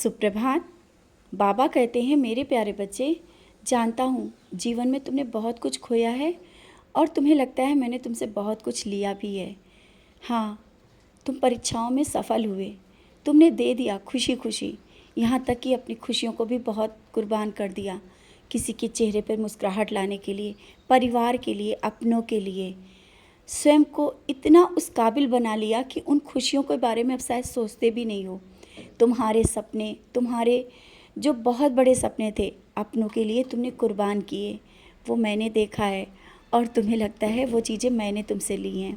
सुप्रभात। बाबा कहते हैं, मेरे प्यारे बच्चे, जानता हूँ जीवन में तुमने बहुत कुछ खोया है और तुम्हें लगता है मैंने तुमसे बहुत कुछ लिया भी है। हाँ, तुम परीक्षाओं में सफल हुए, तुमने दे दिया खुशी खुशी, यहाँ तक कि अपनी खुशियों को भी बहुत कुर्बान कर दिया, किसी के चेहरे पर मुस्कुराहट लाने के लिए, परिवार के लिए, अपनों के लिए। स्वयं को इतना उस काबिल बना लिया कि उन खुशियों के बारे में अब शायद सोचते भी नहीं हो। तुम्हारे सपने, तुम्हारे जो बहुत बड़े सपने थे अपनों के लिए तुमने कुर्बान किए, वो मैंने देखा है और तुम्हें लगता है वो चीज़ें मैंने तुमसे ली हैं।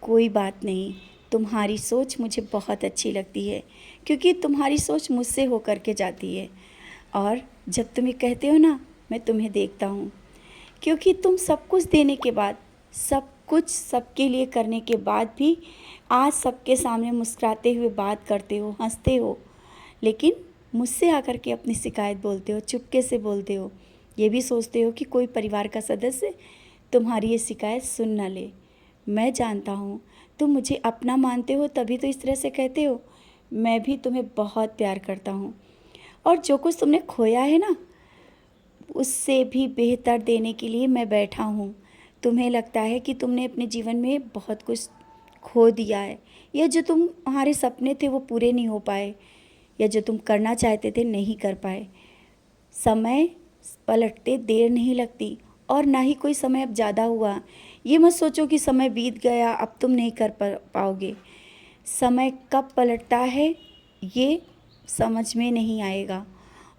कोई बात नहीं, तुम्हारी सोच मुझे बहुत अच्छी लगती है क्योंकि तुम्हारी सोच मुझसे हो कर के जाती है। और जब तुम ये कहते हो ना, मैं तुम्हें देखता हूँ, क्योंकि तुम सब कुछ देने के बाद, सब कुछ सबके लिए करने के बाद भी आज सबके सामने मुस्कुराते हुए बात करते हो, हंसते हो, लेकिन मुझसे आकर के अपनी शिकायत बोलते हो, चुपके से बोलते हो। ये भी सोचते हो कि कोई परिवार का सदस्य तुम्हारी ये शिकायत सुन ना ले। मैं जानता हूँ तुम मुझे अपना मानते हो, तभी तो इस तरह से कहते हो। मैं भी तुम्हें बहुत प्यार करता हूँ और जो कुछ तुमने खोया है ना, उससे भी बेहतर देने के लिए मैं बैठा हूँ। तुम्हें लगता है कि तुमने अपने जीवन में बहुत कुछ खो दिया है, या जो तुम्हारे सपने थे वो पूरे नहीं हो पाए, या जो तुम करना चाहते थे नहीं कर पाए। समय पलटते देर नहीं लगती और ना ही कोई समय अब ज़्यादा हुआ। ये मत सोचो कि समय बीत गया अब तुम नहीं कर पाओगे। समय कब पलटता है ये समझ में नहीं आएगा,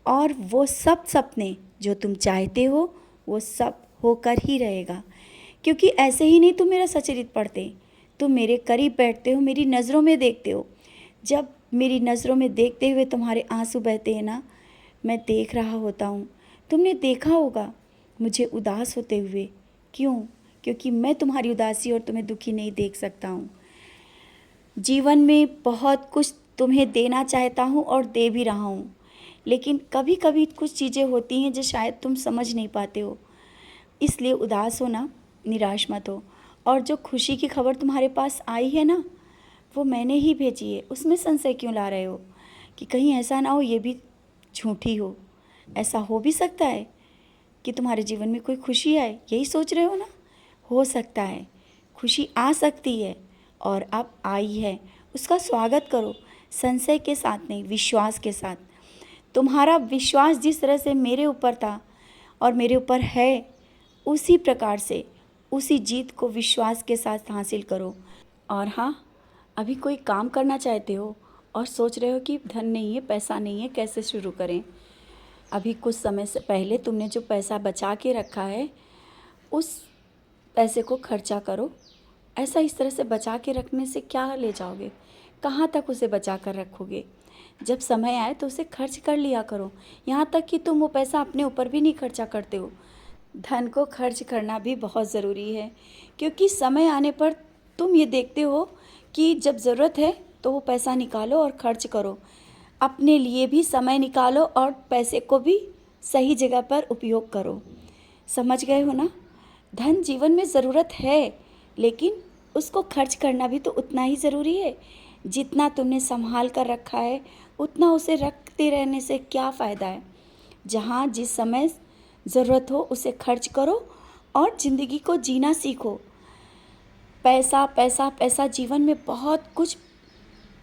और वो सब सपने जो तुम चाहते हो वो सब होकर ही रहेगा। क्योंकि ऐसे ही नहीं तुम मेरा सचरित पढ़ते, तुम मेरे करीब बैठते हो, मेरी नज़रों में देखते हो। जब मेरी नज़रों में देखते हुए तुम्हारे आंसू बहते हैं ना, मैं देख रहा होता हूँ। तुमने देखा होगा मुझे उदास होते हुए। क्यों? क्योंकि मैं तुम्हारी उदासी और तुम्हें दुखी नहीं देख सकता हूँ। जीवन में बहुत कुछ तुम्हें देना चाहता हूँ और दे भी रहा हूँ, लेकिन कभी कभी कुछ चीज़ें होती हैं जो शायद तुम समझ नहीं पाते हो। इसलिए उदास हो ना, निराश मत हो। और जो खुशी की खबर तुम्हारे पास आई है ना, वो मैंने ही भेजी है। उसमें संशय क्यों ला रहे हो कि कहीं ऐसा ना हो ये भी झूठी हो? ऐसा हो भी सकता है कि तुम्हारे जीवन में कोई खुशी आए, यही सोच रहे हो ना? हो सकता है, खुशी आ सकती है और अब आई है। उसका स्वागत करो, संशय के साथ नहीं, विश्वास के साथ। तुम्हारा विश्वास जिस तरह से मेरे ऊपर था और मेरे ऊपर है, उसी प्रकार से उसी जीत को विश्वास के साथ हासिल करो। और हाँ, अभी कोई काम करना चाहते हो और सोच रहे हो कि धन नहीं है, पैसा नहीं है, कैसे शुरू करें। अभी कुछ समय से पहले तुमने जो पैसा बचा के रखा है, उस पैसे को खर्चा करो। ऐसा इस तरह से बचा के रखने से क्या ले जाओगे? कहाँ तक उसे बचा कर रखोगे? जब समय आए तो उसे खर्च कर लिया करो। यहाँ तक कि तुम वो पैसा अपने ऊपर भी नहीं खर्चा करते हो। धन को खर्च करना भी बहुत ज़रूरी है, क्योंकि समय आने पर तुम ये देखते हो कि जब ज़रूरत है तो वो पैसा निकालो और खर्च करो। अपने लिए भी समय निकालो और पैसे को भी सही जगह पर उपयोग करो। समझ गए हो ना? धन जीवन में ज़रूरत है, लेकिन उसको खर्च करना भी तो उतना ही ज़रूरी है। जितना तुमने संभाल कर रखा है उतना उसे रखते रहने से क्या फ़ायदा है? जहाँ जिस समय ज़रूरत हो उसे खर्च करो और ज़िंदगी को जीना सीखो। पैसा पैसा पैसा, जीवन में बहुत कुछ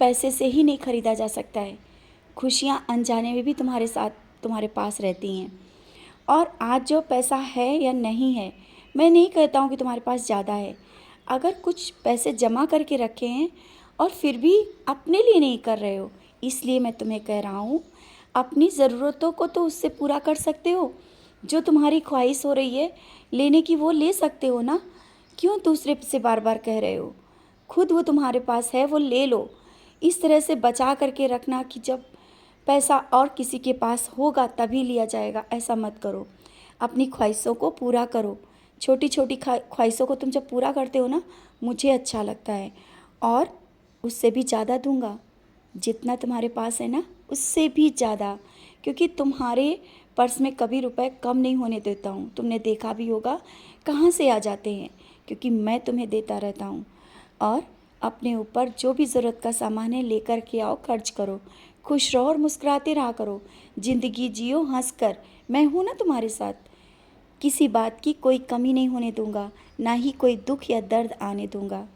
पैसे से ही नहीं ख़रीदा जा सकता है। खुशियाँ अनजाने में भी तुम्हारे साथ, तुम्हारे पास रहती हैं। और आज जो पैसा है या नहीं है, मैं नहीं कहता हूँ कि तुम्हारे पास ज़्यादा है। अगर कुछ पैसे जमा करके रखे हैं और फिर भी अपने लिए नहीं कर रहे हो, इसलिए मैं तुम्हें कह रहा हूँ, अपनी ज़रूरतों को तो उससे पूरा कर सकते हो। जो तुम्हारी ख्वाहिश हो रही है लेने की, वो ले सकते हो ना। क्यों दूसरे से बार बार कह रहे हो? खुद वो तुम्हारे पास है, वो ले लो। इस तरह से बचा करके रखना कि जब पैसा और किसी के पास होगा तभी लिया जाएगा, ऐसा मत करो। अपनी ख्वाहिशों को पूरा करो। छोटी छोटी ख्वाहिशों को तुम जब पूरा करते हो ना, मुझे अच्छा लगता है, और उससे भी ज़्यादा दूंगा। जितना तुम्हारे पास है ना, उससे भी ज़्यादा, क्योंकि तुम्हारे पर्स में कभी रुपए कम नहीं होने देता हूँ। तुमने देखा भी होगा कहाँ से आ जाते हैं, क्योंकि मैं तुम्हें देता रहता हूँ। और अपने ऊपर जो भी ज़रूरत का सामान है लेकर के आओ, खर्च करो। खुश रहो और मुस्कुराते रहा करो। ज़िंदगी जियो हंसकर, मैं हूँ ना तुम्हारे साथ। किसी बात की कोई कमी नहीं होने दूंगा, ना ही कोई दुख या दर्द आने दूंगा।